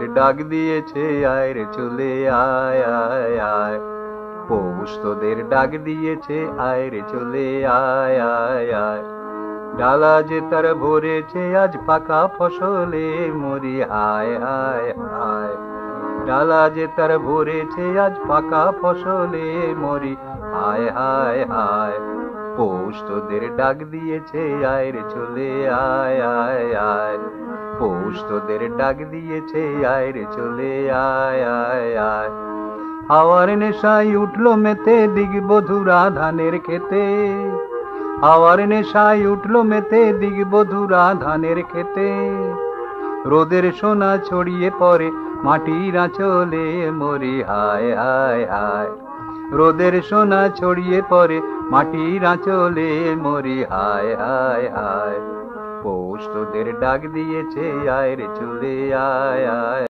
ডাক দিয়েছে আয় রে চলে আয় আয় আয়। পৌষ তোদের ডাক দিয়েছে আয় রে চলে আয় আয় আয়। ডালা যে তার ভরেছে আজ পাকা ফসলে মরি হায় হায় হায়। ডালা যে তার ভরেছে আজ পাকা ফসলে মরি হায় হায় হায়। পৌষ তোদের ডাক দিয়েছে আয় রে চলে আয় আয় আয়। পৌষ তোদের ডাক দিয়েছে আয় রে চলে আয় আয় আয়। হাওয়ার নেশায় উঠলো মেতে দিগবধূরা ধানের খেতে। হাওয়ার নেশায় উঠলো মেতে দিগবধূরা ধানের খেতে। রোদের সোনা ছড়িয়ে পড়ে মাটির আঁচলে মরি হায় হায় হায়। রোদের সোনা ছড়িয়ে পড়ে মাটির আঁচলে মরি হায় হায় হায়। পৌষ তোদের ডাক দিয়েছে আয় রে চলে আয় আয়।